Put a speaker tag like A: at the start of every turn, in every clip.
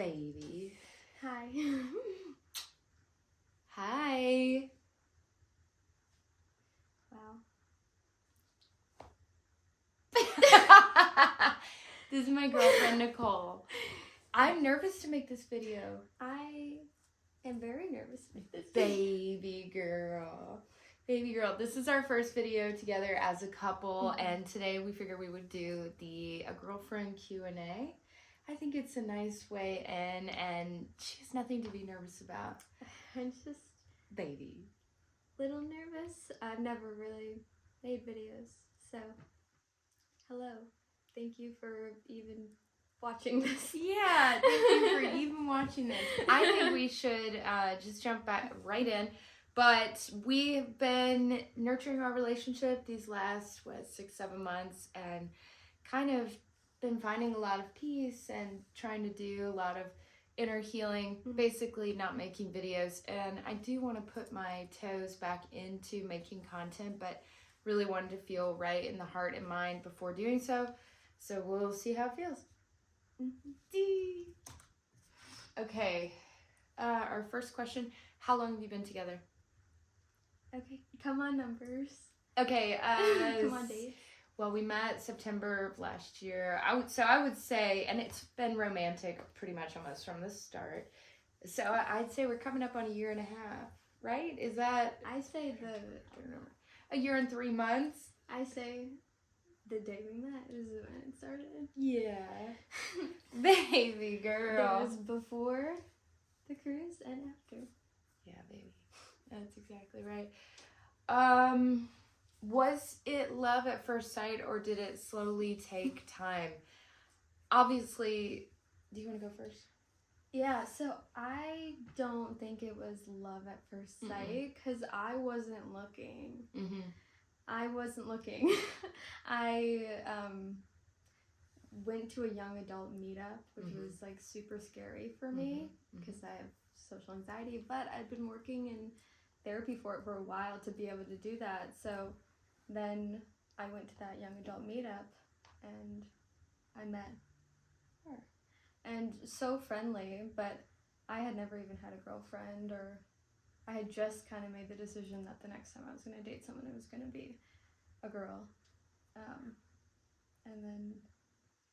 A: baby.
B: Hi.
A: Hi.
B: Wow.
A: This is my girlfriend, Nicole. I'm nervous to make this video.
B: I am very nervous to make this
A: Baby girl. Baby girl. This is our first video together as a couple, and today we figured we would do a girlfriend Q&A. I think it's a nice way in, and she has nothing to be nervous about.
B: I'm just
A: Baby.
B: little nervous. I've never really made videos, so hello. Thank you for even watching this.
A: Yeah, thank you for even watching this. I think we should just jump back right in. But we've been nurturing our relationship these last, 6-7 months, and kind of been finding a lot of peace and trying to do a lot of inner healing, basically not making videos. And I do want to put my toes back into making content, but really wanted to feel right in the heart and mind before doing so. So we'll see how it feels. Okay, our first question, how long have you been together?
B: Okay, come on numbers.
A: Okay,
B: come on dates.
A: Well, we met September of last year. I would say, and it's been romantic pretty much almost from the start. So I'd say we're coming up on 1.5 years, right? Is that?
B: I say
A: I don't remember. 1 year and 3 months.
B: I say the day we met is when it started.
A: Yeah. Baby girl.
B: There was before the cruise and after.
A: Yeah, baby. That's exactly right. Was it love at first sight, or did it slowly take time? Obviously, do you want to go first?
B: Yeah, so I don't think it was love at first sight because I wasn't looking. I wasn't looking. I went to a young adult meetup, which was like super scary for me because I have social anxiety, but I'd been working in therapy for it for a while to be able to do that. So then I went to that young adult meetup and I met her. And so friendly, but I had never even had a girlfriend, or I had just kind of made the decision that the next time I was going to date someone, it was going to be a girl. And then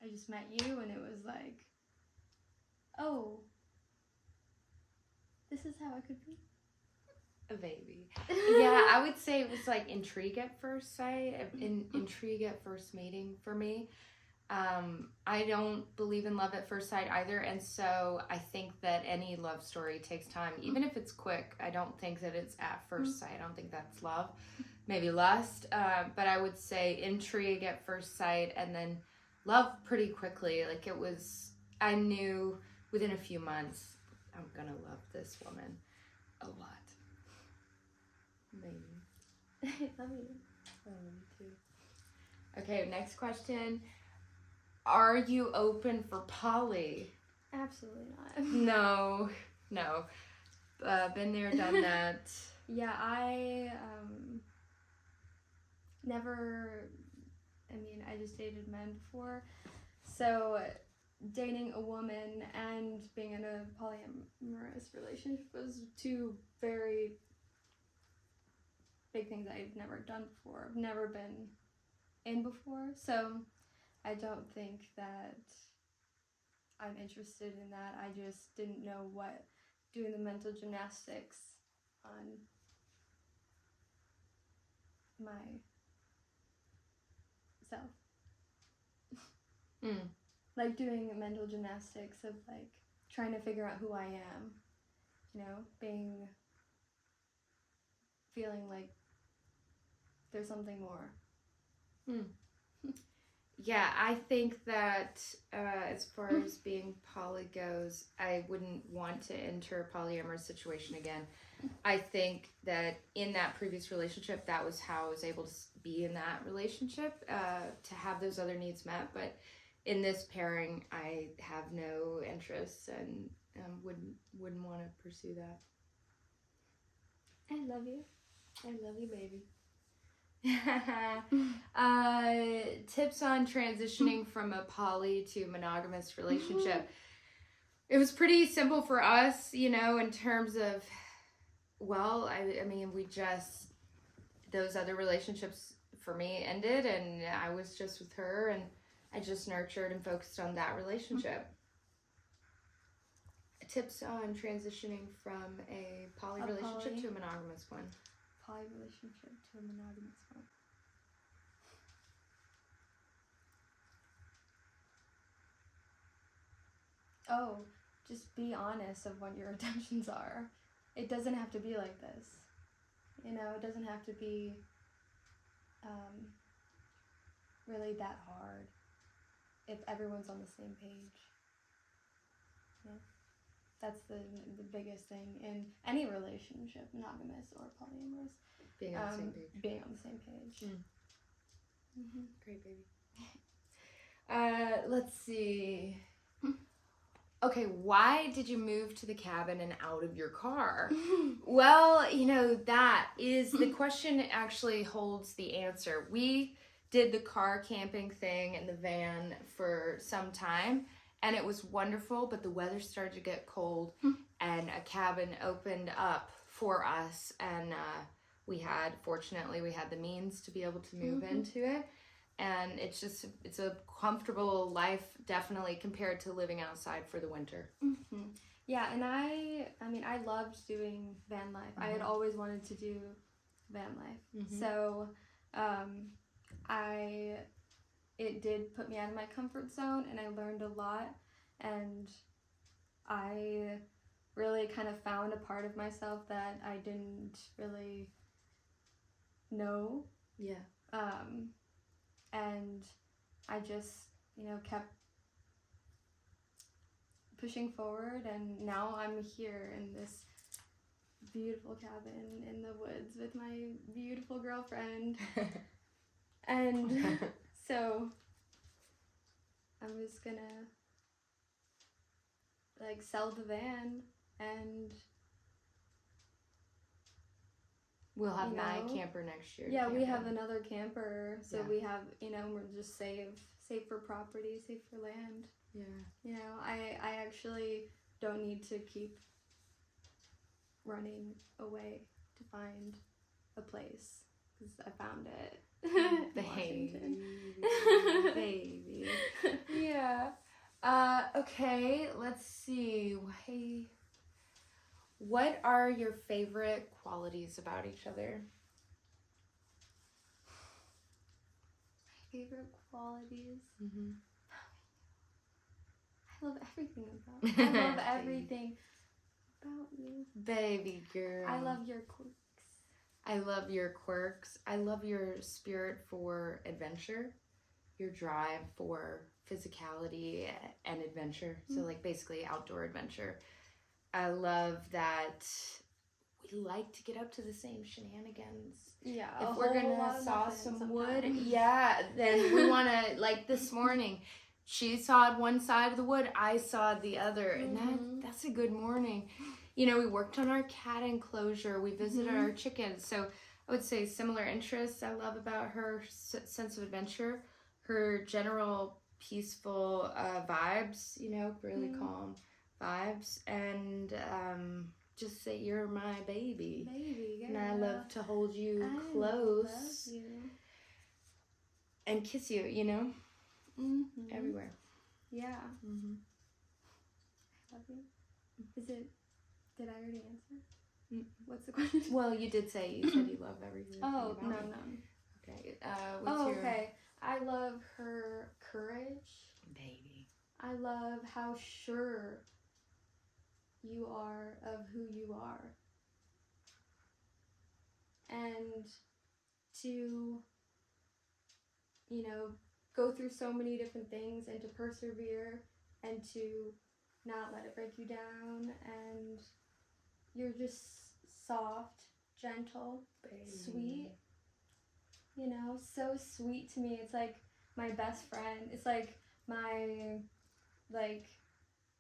B: I just met you and it was like, oh, this is how I could be.
A: A baby. Yeah, I would say it was like intrigue at first sight, intrigue at first meeting for me. I don't believe in love at first sight either, and so I think that any love story takes time. Even if it's quick, I don't think that it's at first sight. I don't think that's love. Maybe lust, but I would say intrigue at first sight, and then love pretty quickly. Like it was, I knew within a few months, I'm gonna love this woman a lot. Maybe.
B: I love you.
A: I love you too. Okay, next question. Are you open for poly?
B: Absolutely not.
A: No. Been there, done that.
B: Yeah, I never, I just dated men before. So dating a woman and being in a polyamorous relationship was two very big things I've never done before. I've never been in before. So I don't think that I'm interested in that. I just didn't know what doing the mental gymnastics on myself. Like doing mental gymnastics of like trying to figure out who I am, feeling like there's something more.
A: Yeah, I think that as far as being poly goes, I wouldn't want to enter a polyamorous situation again. I think that in that previous relationship, that was how I was able to be in that relationship, to have those other needs met. But in this pairing, I have no interest and wouldn't want to pursue that.
B: I love you.
A: I love you, baby. Tips on transitioning from a poly to monogamous relationship. it was pretty simple for us, you know, in terms of, well, I mean, we just, those other relationships for me ended, and I was just with her, and I just nurtured and focused on that relationship. Tips on transitioning from a poly relationship to a monogamous one.
B: Poly relationship to a monogamous one. Oh, just be honest of what your intentions are. It doesn't have to be like this. You know, it doesn't have to be really that hard if everyone's on the same page. Yeah. That's the biggest thing in any relationship, monogamous or polyamorous.
A: Being on the same page.
B: Being on the same page.
A: Great, baby. Let's see. Okay, why did you move to the cabin and out of your car? Well, you know, that is the question actually holds the answer. We did the car camping thing in the van for some time, and it was wonderful, but the weather started to get cold, and a cabin opened up for us, and fortunately, we had the means to be able to move into it. And it's a comfortable life, definitely, compared to living outside for the winter.
B: Yeah, and I mean, I loved doing van life. I had always wanted to do van life. So, it did put me out of my comfort zone, and I learned a lot, and I really kind of found a part of myself that I didn't really know.
A: Yeah.
B: And I just, you know, kept pushing forward, and now I'm here in this beautiful cabin in the woods with my beautiful girlfriend. And so I'm just gonna like sell the van, and
A: we'll have my camper next year.
B: Yeah, we have another camper, so we have, you know, we're just save for property, save for land.
A: Yeah.
B: You know, I actually don't need to keep running away to find a place, because I found it.
A: Baby. Yeah. Okay, let's see. What are your favorite qualities about each other?
B: My favorite qualities? I love everything about you. I love everything about you.
A: Baby girl.
B: I love your quirks.
A: I love your quirks. I love your spirit for adventure, your drive for physicality and adventure. So like basically outdoor adventure. I love that we like to get up to the same shenanigans.
B: Yeah.
A: If we're gonna saw some wood, then we wanna, like this morning, she sawed one side of the wood, I sawed the other, and that's a good morning. You know, we worked on our cat enclosure, we visited our chickens, so I would say similar interests I love about her sense of adventure, her general peaceful vibes, you know, really calm vibes, and just say you're my baby.
B: Baby, girl.
A: And I love to hold you close.
B: Love you.
A: And kiss you, you know? Everywhere.
B: Yeah. I love you. Did I already answer? What's the question?
A: Well, you said you love everything about me.
B: No.
A: Okay.
B: Okay. I love her courage.
A: Baby.
B: I love how sure you are of who you are. And to, you know, go through so many different things, and to persevere, and to not let it break you down, and you're just soft, gentle, sweet, you know, so sweet to me. It's like my best friend. It's like my, like,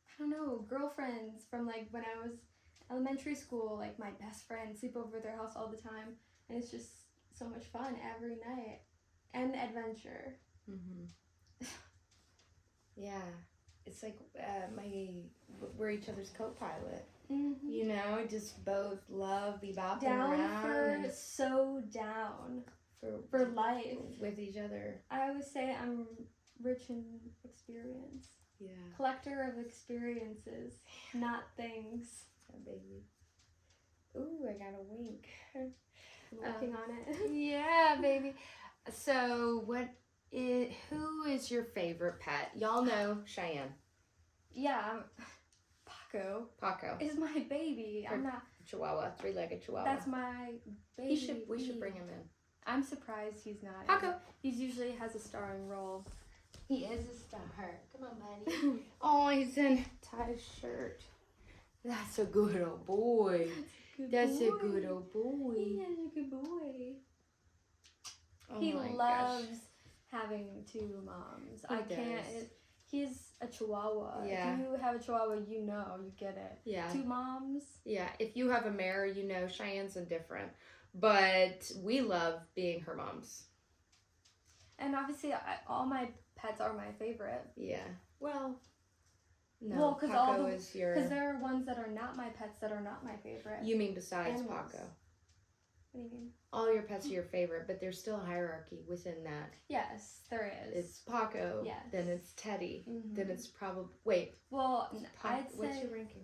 B: I don't know, girlfriends from like when I was elementary school, like my best friend, sleep over at their house all the time, and it's just so much fun every night, and adventure.
A: Yeah. it's like we're each other's co-pilot.
B: Mm-hmm.
A: You know, just both love be bopping
B: Down
A: around
B: for
A: and
B: so down for life
A: with each other.
B: I always say I'm rich in experience.
A: Yeah.
B: Collector of experiences, not things.
A: Yeah, baby. Ooh, I got a wink.
B: Working on it.
A: Yeah, baby. So, who is your favorite pet? Y'all know Cheyenne.
B: Yeah, Paco is my baby. I'm not
A: Chihuahua, 3-legged Chihuahua.
B: That's my baby.
A: We should bring him in.
B: I'm surprised he's not.
A: Paco.
B: He usually has a starring role.
A: He is a star. Come on, buddy. Oh, he's in Ty's shirt. That's a good old boy. That's a good old boy.
B: He is a good boy.
A: Oh
B: He
A: my
B: loves
A: gosh.
B: having two moms.
A: He
B: can't.
A: does.
B: He's a Chihuahua.
A: Yeah.
B: If you have a Chihuahua, you get it.
A: Yeah.
B: Two moms.
A: Yeah. If you have a mare, you know Cheyenne's indifferent. But we love being her moms.
B: And obviously, all my pets are my favorite.
A: Yeah. Well, no.
B: Well,
A: Paco is your...
B: Because there are ones that are not my pets that are not my favorite.
A: You mean besides
B: Animals.
A: Paco?
B: What do you mean?
A: All your pets are your favorite, but there's still a hierarchy within that.
B: Yes, there is.
A: It's Paco,
B: Yes.
A: then it's Teddy,
B: Mhm.
A: then it's probably... Wait.
B: Well, I'd say...
A: What's your ranking?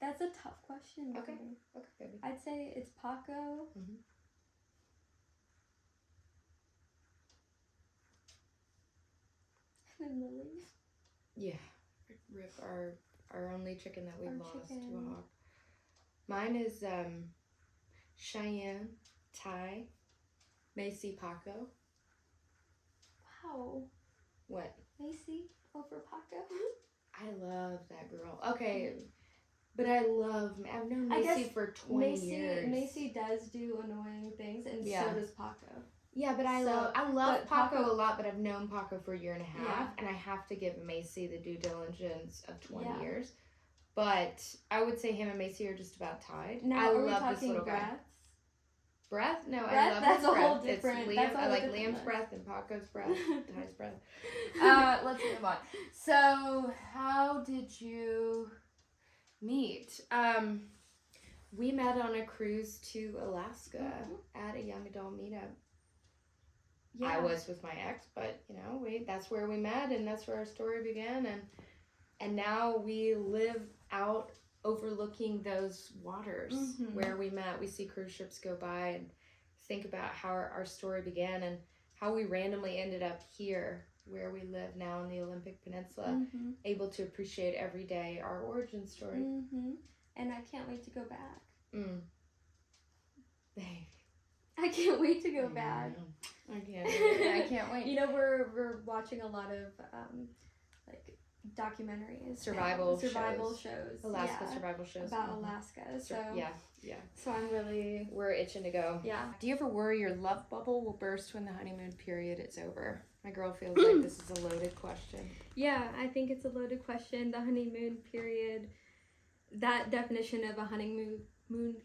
B: That's a tough question.
A: Okay.
B: Baby.
A: Okay, baby.
B: I'd say it's Paco.
A: Mhm.
B: And Lily.
A: Yeah. Rip our only chicken that we
B: Our
A: lost to
B: chicken.
A: a hawk. Mine is Cheyenne, Ty, Macy, Paco.
B: Wow.
A: What?
B: Macy over Paco.
A: I love that girl. Okay, but I've known
B: I
A: Macy
B: guess
A: for 20 years.
B: Macy does do annoying things, and
A: Yeah.
B: so does Paco.
A: Yeah, but I love
B: but
A: Paco
B: Paco-
A: a lot, but I've known Paco for a year and a half,
B: Yeah.
A: and I have to give Macy the due diligence of 20
B: Yeah.
A: years. But I would say him and Macy are just about tied.
B: Now,
A: I
B: are we
A: love this
B: talking
A: little guy.
B: breaths?
A: Breath? No, I
B: Breath?
A: love
B: That's
A: his
B: a
A: breath.
B: whole different-
A: It's Liam.
B: that's a
A: I
B: whole
A: like
B: different
A: Liam's
B: list.
A: breath and Paco's breath, Ty's breath.
B: Let's move on.
A: So, how did you meet? We met on a cruise to Alaska at a young adult meetup.
B: Yeah.
A: I was with my ex, but that's where we met, and that's where our story began, and now we live out overlooking those waters where we met. We see cruise ships go by and think about how our story began and how we randomly ended up here where we live now in the Olympic Peninsula, able to appreciate every day our origin story.
B: And I can't wait to go back.
A: Babe.
B: I can't wait to go back.
A: I can't wait.
B: You know, we're watching a lot of like documentaries,
A: survival
B: shows,
A: Alaska survival shows
B: about Alaska. So
A: yeah.
B: So
A: we're itching to go.
B: Yeah.
A: Do you ever worry your love bubble will burst when the honeymoon period is over? My girl feels like this is a loaded question.
B: Yeah, I think it's a loaded question. The honeymoon period, that definition of a honeymoon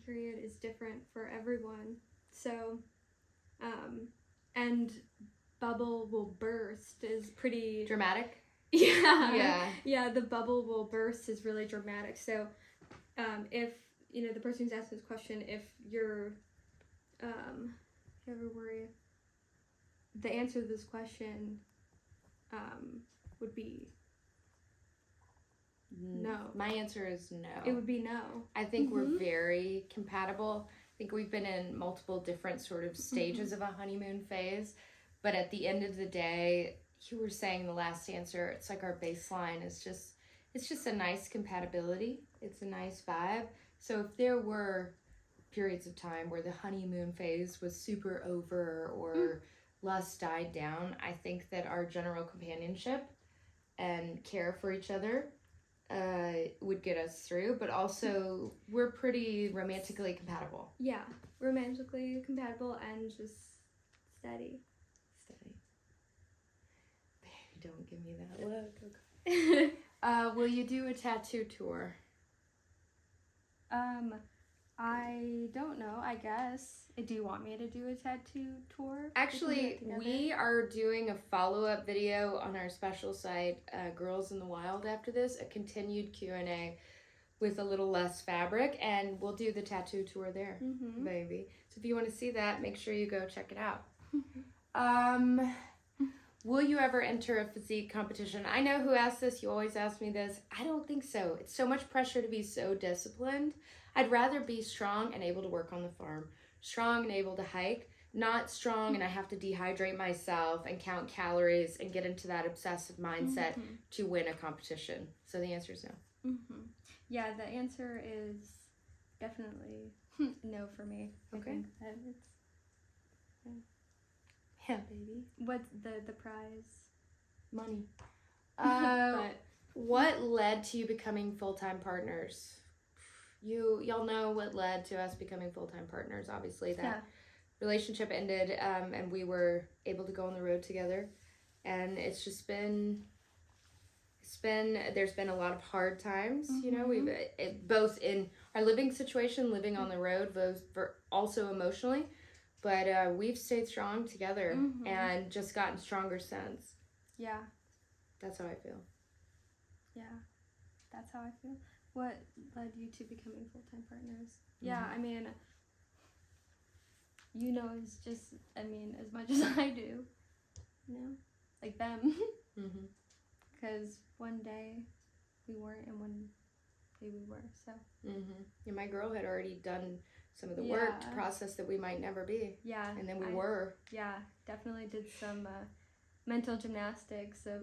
B: period is different for everyone. So, and bubble will burst is pretty
A: dramatic.
B: Yeah, the bubble will burst is really dramatic. So, if the person who's asking this question, if you're ever worry, the answer to this question would be no.
A: My answer is no.
B: It would be no.
A: I think we're very compatible. I think we've been in multiple different sort of stages of a honeymoon phase, but at the end of the day, you were saying the last answer, it's like our baseline is just a nice compatibility. It's a nice vibe. So if there were periods of time where the honeymoon phase was super over or lust died down, I think that our general companionship and care for each other would get us through, but also we're pretty romantically compatible.
B: Yeah, romantically compatible and just steady.
A: Baby, don't give me that look. Will you do a tattoo tour?
B: I don't know, I guess. Do you want me to do a tattoo tour?
A: Actually, we are doing a follow-up video on our special site, Girls in the Wild, after this, a continued Q&A with a little less fabric, and we'll do the tattoo tour there, baby. So if you want to see that, make sure you go check it out. Will you ever enter a physique competition? I know who asked this. You always ask me this. I don't think so. It's so much pressure to be so disciplined. I'd rather be strong and able to work on the farm. Strong and able to hike. Not strong and I have to dehydrate myself and count calories and get into that obsessive mindset to win a competition. So the answer is no.
B: Yeah, the answer is definitely no for me.
A: Okay.
B: I think that it's...
A: Yeah, baby.
B: What's the prize?
A: Money.
B: But
A: what led to you becoming full-time partners? Y'all know what led to us becoming full-time partners. Obviously, that relationship ended, and we were able to go on the road together. And it's just been... there's been a lot of hard times, you know, we've both in our living situation, living on the road, both for also emotionally, but we've stayed strong together and just gotten stronger since.
B: Yeah.
A: That's how I feel.
B: Yeah, that's how I feel. What led you to becoming full-time partners? Yeah, I mean, you know, it's just, I mean, as much as I do, you know, like them. Because one day we weren't and one day we were, so.
A: And my girl had already done some of the work to process that we might never be.
B: Yeah.
A: And then we were.
B: Yeah, definitely did some mental gymnastics of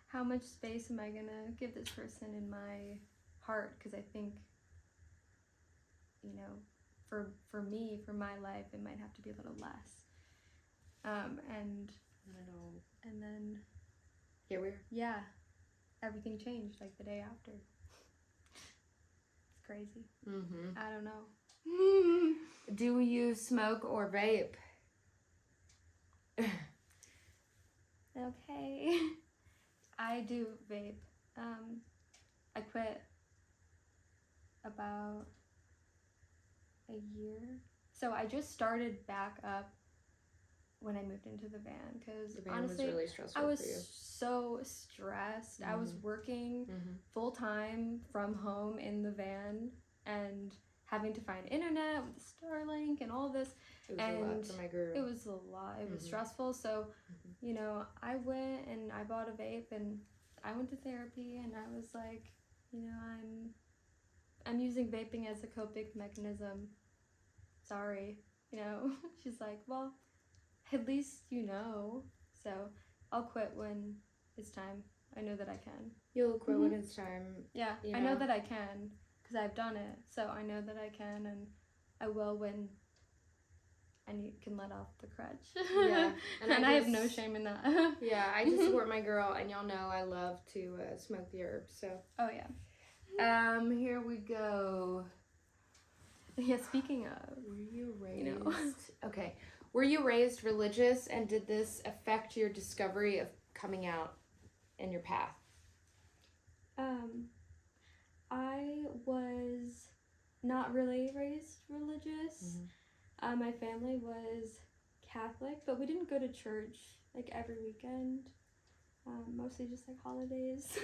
B: how much space am I going to give this person in my heart, because I think, you know, for me, for my life, it might have to be a little less. And then
A: here we are.
B: Yeah, everything changed like the day after. It's crazy. I don't know.
A: Do you smoke or vape?
B: Okay. I do vape. I quit about a year. So I just started back up when I moved into the van, because honestly,
A: was really stressful
B: I was
A: for you.
B: so stressed. I was working full time from home in the van and having to find internet with Starlink and all this.
A: It was a lot for my girl.
B: It was a lot. It was stressful. So, you know, I went and I bought a vape and I went to therapy, and I was like, you know, I'm using vaping as a coping mechanism. Sorry. You know, she's like, well, at least you know. So I'll quit when it's time. I know that I can.
A: You'll quit when it's time.
B: Yeah, I know that I can, because I've done it. So I know that I can, and I will when I can let off the crutch.
A: Yeah.
B: And I have no shame in that.
A: Yeah, I just support my girl, and y'all know I love to smoke the herb, so.
B: Oh, yeah.
A: Here we go.
B: Yeah, speaking of.
A: Were you raised?
B: You know.
A: Okay. Were you raised religious, and did this affect your discovery of coming out in your path?
B: I was not really raised religious. My family was Catholic, but we didn't go to church like every weekend. Mostly just like holidays.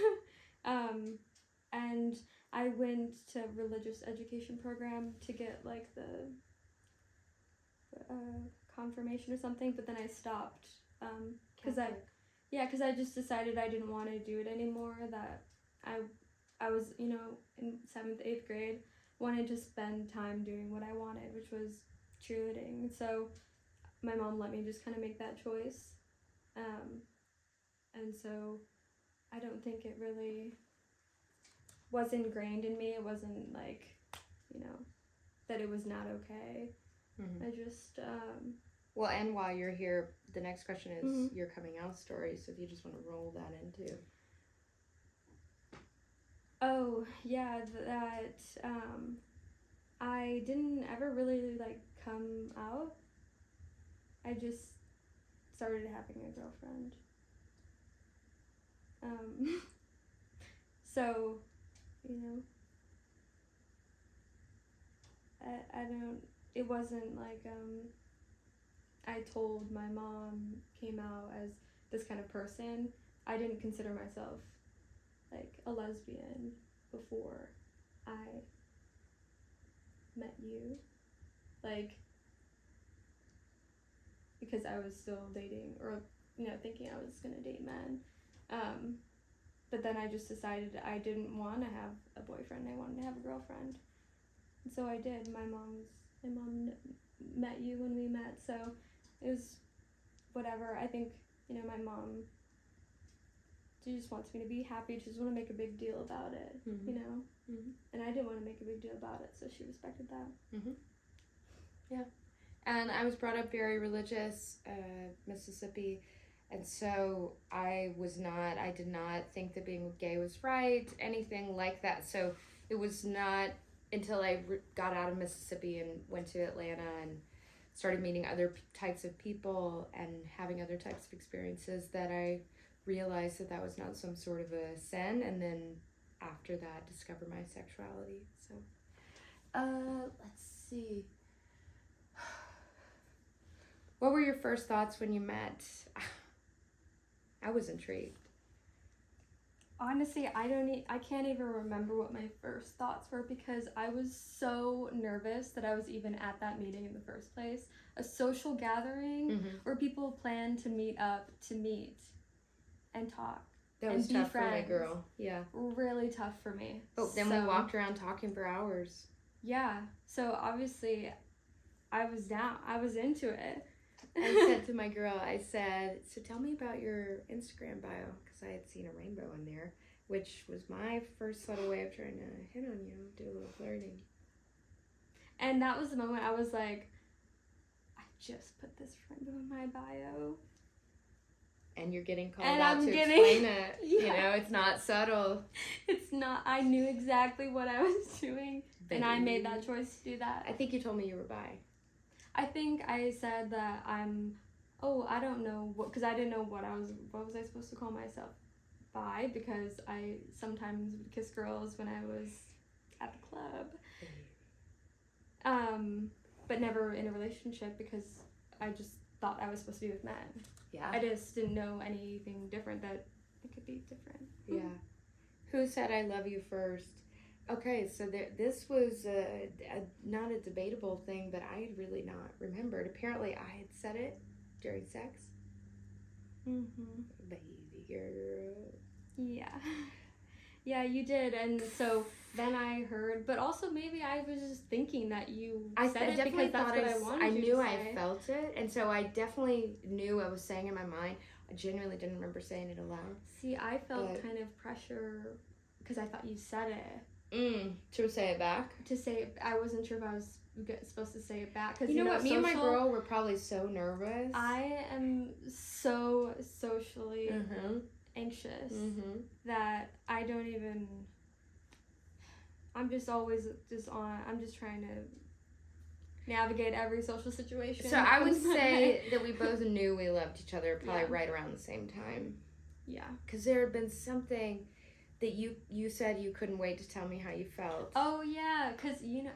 B: And I went to religious education program to get like the confirmation or something, but then I stopped because I just decided I didn't want to do it anymore. That I was, you know, in 7th, 8th grade, wanted to spend time doing what I wanted, which was cheerleading. So my mom let me just kind of make that choice, and so I don't think it really was ingrained in me. It wasn't like, you know, that it was not okay. I just
A: well, and while you're here, the next question is your coming out story, so if you just want to roll that into.
B: Oh, yeah, that I didn't ever really like come out. I just started having a girlfriend. So, you know, I don't. It wasn't like I told my mom came out as this kind of person. I didn't consider myself like a lesbian before I met you, like, because I was still dating, or thinking I was gonna date men, but then I just decided I didn't want to have a boyfriend. I wanted to have a girlfriend, and so I did. My mom met you when we met, so it was whatever. I think my mom, she just wants me to be happy. She doesn't want to make a big deal about it, and I didn't want to make a big deal about it, so she respected that.
A: Yeah. And I was brought up very religious, Mississippi, and so I did not think that being gay was right, anything like that. So it was not until I got out of Mississippi and went to Atlanta and started meeting other types of people and having other types of experiences that I realized that was not some sort of a sin, and then after that discovered my sexuality. So let's see. What were your first thoughts when you met? I was intrigued.
B: Honestly, I can't even remember what my first thoughts were, because I was so nervous that I was even at that meeting in the first place. A social gathering where people plan to meet up to meet and talk.
A: That was tough for my girl. Yeah.
B: Really tough for me.
A: But then we walked around talking for hours.
B: Yeah. So obviously I was down. I was into it.
A: I said to my girl, so tell me about your Instagram bio, because I had seen a rainbow in there, which was my first subtle way of trying to hit on you, do a little flirting.
B: And that was the moment I was like, I just put this rainbow in my bio.
A: And you're getting called out to explain it.
B: Yeah.
A: It's not subtle.
B: It's not. I knew exactly what I was doing, and I made that choice to do that.
A: I think you told me you were bi.
B: I think I said that I don't know what, because I didn't know what was I supposed to call myself bi, because I sometimes would kiss girls when I was at the club. But never in a relationship, because I just thought I was supposed to be with men.
A: Yeah.
B: I just didn't know anything different, that it could be different.
A: Yeah. Who said I love you first? Okay, so this was not a debatable thing, but I had really not remembered. Apparently, I had said it during sex. Baby girl.
B: Yeah. Yeah, you did. And so then I heard, but also maybe I was just thinking that you said it because that's what I wanted.
A: I knew I felt it, and so I definitely knew I was saying in my mind. I genuinely didn't remember saying it aloud.
B: See, I felt kind of pressure because I thought you said it.
A: To say it back?
B: To say it, I wasn't sure if I was supposed to say it back. Cause,
A: you know what? Me and my girl were probably so nervous.
B: I am so socially anxious that I don't even. I'm just always I'm just trying to navigate every social situation.
A: So I would say that we both knew we loved each other probably right around the same time.
B: Yeah.
A: Because there had been something that you said you couldn't wait to tell me how you felt.
B: Oh yeah, because
A: you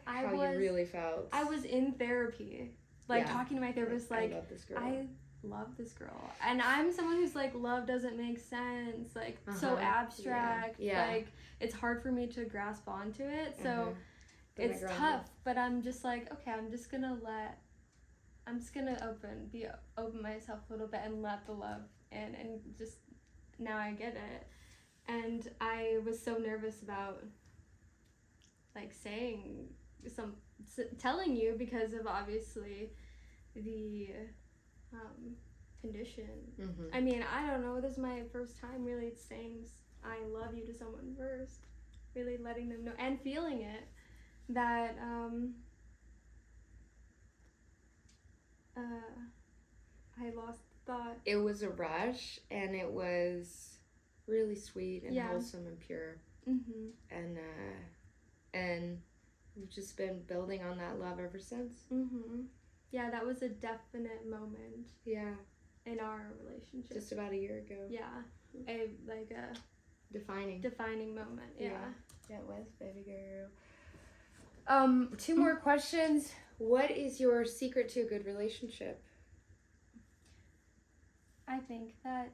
A: really felt.
B: I was in therapy, talking to my therapist,
A: I love this girl.
B: I love this girl, and I'm someone who's love doesn't make sense, so abstract.
A: Yeah.
B: It's hard for me to grasp onto it, so it's tough. But I'm just okay, I'm just gonna open myself a little bit and let the love in, and just now I get it. And I was so nervous about telling you, because of obviously the condition. I mean, I don't know, this is my first time really saying I love you to someone first, really letting them know and feeling it, that I lost thought.
A: It was a rush, and it was really sweet and wholesome and pure. And we've just been building on that love ever since.
B: Yeah, that was a definite moment.
A: Yeah.
B: In our relationship.
A: Just about a year ago.
B: Yeah. A
A: defining
B: moment. Yeah.
A: It was, baby girl. Two more questions. What is your secret to a good relationship?
B: I think that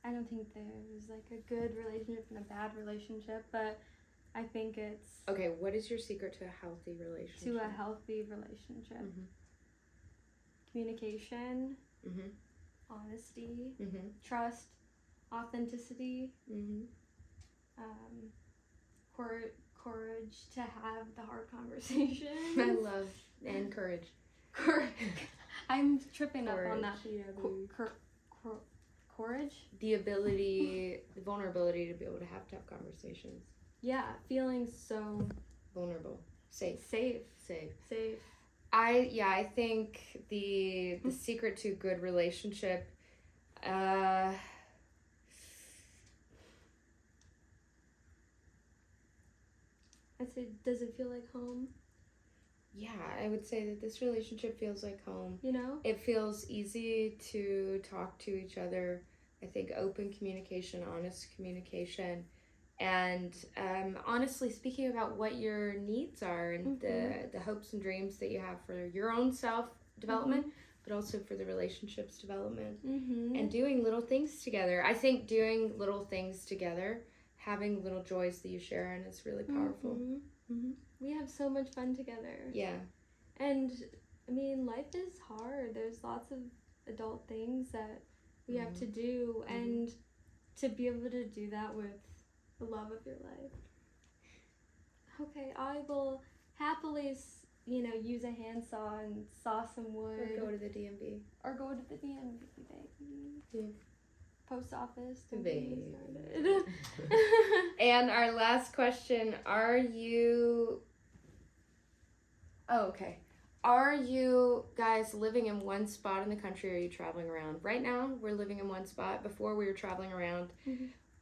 B: I don't think there's like a good relationship and a bad relationship, but I think it's
A: Okay, what is your secret to a healthy relationship?
B: to a healthy relationship.
A: Mm-hmm.
B: Communication,
A: Mm-hmm.
B: honesty,
A: Mm-hmm.
B: trust, authenticity,
A: Mm-hmm.
B: courage to have the hard conversations.
A: I love and courage.
B: I'm tripping up on that. Courage?
A: The ability, the vulnerability to be able to have tough conversations.
B: Yeah, feeling so
A: Vulnerable. Safe. I think the secret to a good relationship,
B: I say, does it feel like home?
A: yeah, I would say that this relationship feels like home.
B: You know?
A: It feels easy to talk to each other. I think open communication, honest communication, and honestly speaking about what your needs are and the hopes and dreams that you have for your own self-development, but also for the relationship's development. And doing little things together. I think doing little things together, having little joys that you share in is really powerful.
B: We have so much fun together.
A: Yeah.
B: And, I mean, life is hard. There's lots of adult things that we have to do, and to be able to do that with the love of your life. Okay, I will happily, use a handsaw and saw some wood.
A: Or go to the DMV.
B: Baby.
A: Yeah.
B: Post office.
A: Baby. And our last question, are you guys living in one spot in the country, or are you traveling around? Right now, we're living in one spot. Before, we were traveling around.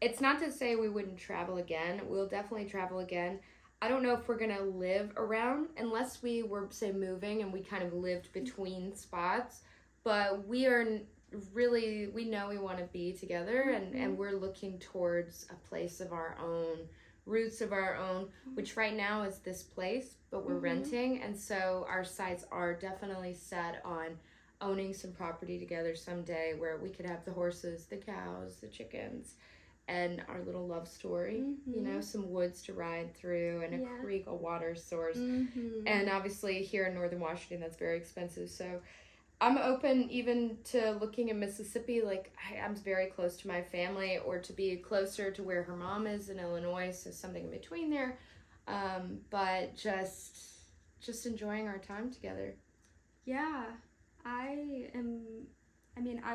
A: It's not to say we wouldn't travel again. We'll definitely travel again. I don't know if we're going to live around unless we were, say, moving and we kind of lived between spots. But we are really, we know we want to be together, and we're looking towards a place of our own, roots of our own, which right now is this place, but we're renting. And so our sights are definitely set on owning some property together someday where we could have the horses, the cows, the chickens, and our little love story, some woods to ride through, and a creek, a water source. And obviously here in Northern Washington, that's very expensive. So I'm open even to looking in Mississippi. Like, I'm very close to my family, or to be closer to where her mom is in Illinois, so something in between there. But just enjoying our time together.
B: Yeah, I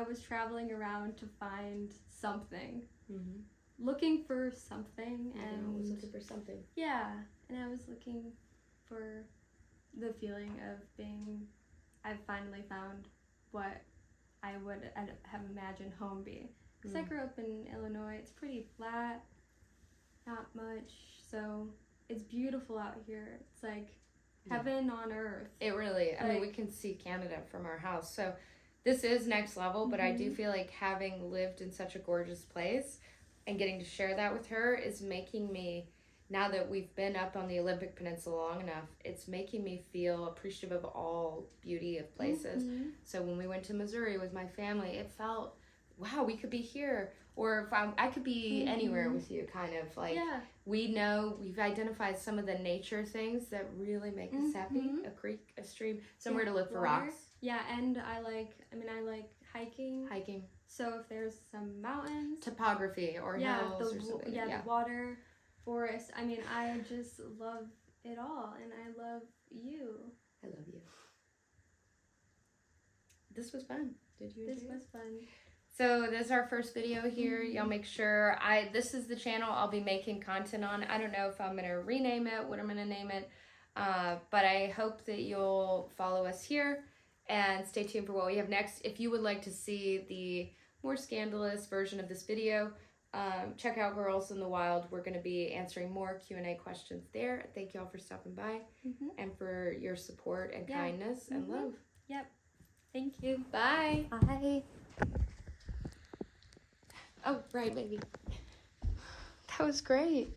B: was traveling around to find something. Looking for something, and
A: I was looking for something.
B: Yeah, and I was looking for the feeling of being. I finally found what I would have imagined home be. Because I grew up in Illinois. It's pretty flat, not much, so it's beautiful out here. It's like heaven on earth.
A: It really, I mean, we can see Canada from our house, so this is next level, but I do feel like having lived in such a gorgeous place and getting to share that with her is making me, now that we've been up on the Olympic Peninsula long enough, it's making me feel appreciative of all beauty of places. So when we went to Missouri with my family, it felt, wow, we could be here. Or if I could be anywhere with you, kind of like, we know, we've identified some of the nature things that really make us happy. A creek, a stream, somewhere to look for rocks.
B: Yeah, and I like hiking. So if there's some mountains.
A: Topography or hills or something.
B: The water, forest. I mean, I just love it all, and I love you.
A: I love you. This was fun. Did you enjoy it?
B: This was fun.
A: So this is our first video here. Y'all make sure, this is the channel I'll be making content on. I don't know if I'm going to rename it, what I'm going to name it, but I hope that you'll follow us here and stay tuned for what we have next. If you would like to see the more scandalous version of this video, check out Girls in the Wild. We're going to be answering more Q&A questions there. Thank y'all for stopping by and for your support and kindness and love.
B: Yep. Thank you.
A: Bye.
B: Bye.
A: Oh, right, baby. That was great.